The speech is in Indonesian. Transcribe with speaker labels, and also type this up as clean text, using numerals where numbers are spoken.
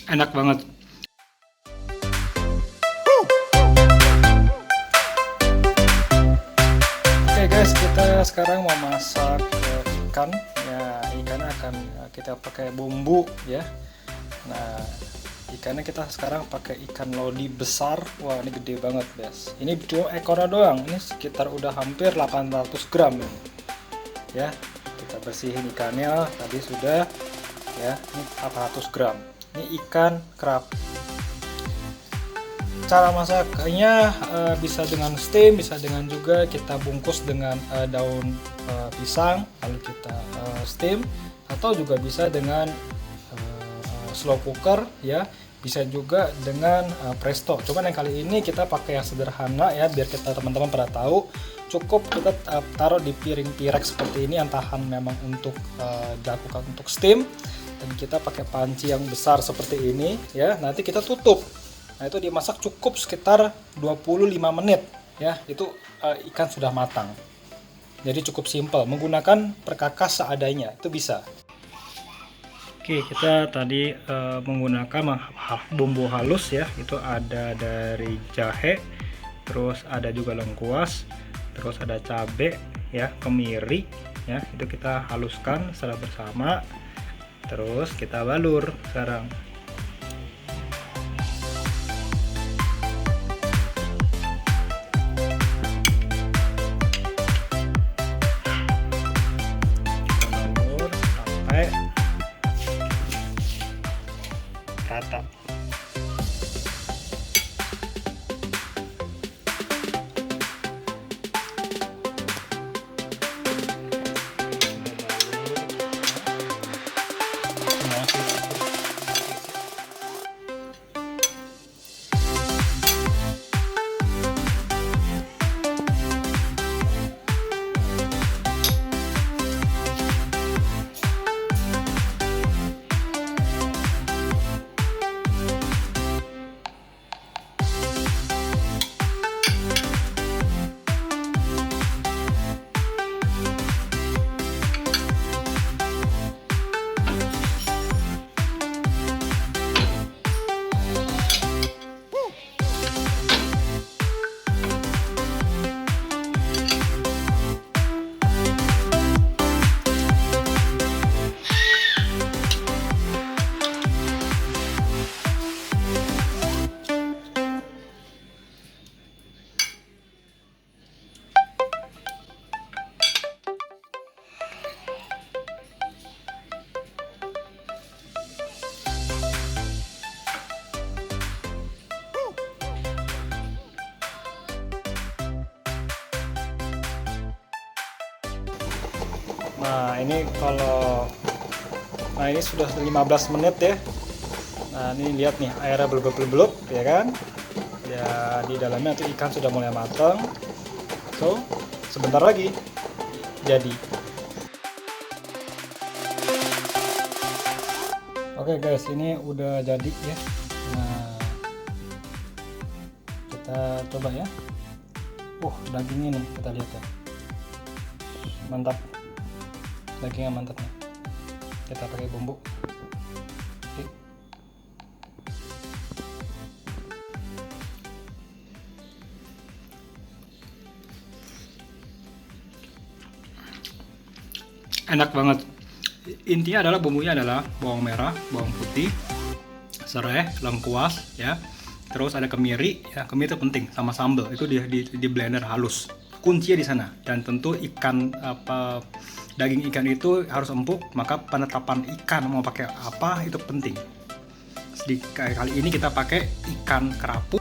Speaker 1: Enak banget. Oke guys, kita sekarang mau masak ikan. Ya, ikannya akan kita pakai bumbu ya. Nah, ikannya kita sekarang pakai ikan lodi besar. Wah, ini gede banget guys. Ini cuma ekornya doang. Ini sekitar udah hampir 800 gram ini. Ya, kita bersihin ikannya. Tadi sudah ya. Ini 800 gram. Ini ikan kerapu. Cara masaknya bisa dengan steam, bisa dengan juga kita bungkus dengan daun pisang lalu kita steam, atau juga bisa dengan slow cooker ya, bisa juga dengan presto. Cuman yang kali ini kita pakai yang sederhana ya, biar kita teman-teman pada tahu. Cukup kita taruh di piring pirek seperti ini yang tahan memang untuk dilakukan untuk steam, dan kita pakai panci yang besar seperti ini ya. Nanti kita tutup. Nah, itu dimasak cukup sekitar 25 menit ya, itu ikan sudah matang. Jadi cukup simpel, menggunakan perkakas seadanya itu bisa. Oke, kita tadi menggunakan bumbu halus ya, itu ada dari jahe, terus ada juga lengkuas, terus ada cabai ya, kemiri ya, itu kita haluskan secara bersama. Terus kita balur sekarang. Balur sampai rata. Nah, ini sudah 15 menit ya. Nah, ini lihat nih, airnya belum ya kan? Ya, di dalamnya itu ikan sudah mulai matang. So, sebentar lagi jadi. Oke guys, ini udah jadi ya. Nah, kita coba ya. Dagingnya nih, kita lihat ya. Mantap. Dagingnya mantap nih. Kita pakai bumbu. Oke. Enak banget. Intinya adalah bumbunya adalah bawang merah, bawang putih, serai, lengkuas ya. Terus ada kemiri ya, kemiri itu penting, sama sambal. Itu di blender halus. Kuncinya di sana. Dan tentu daging ikan itu harus empuk, maka penetapan ikan mau pakai apa itu penting. Kali ini kita pakai ikan kerapu.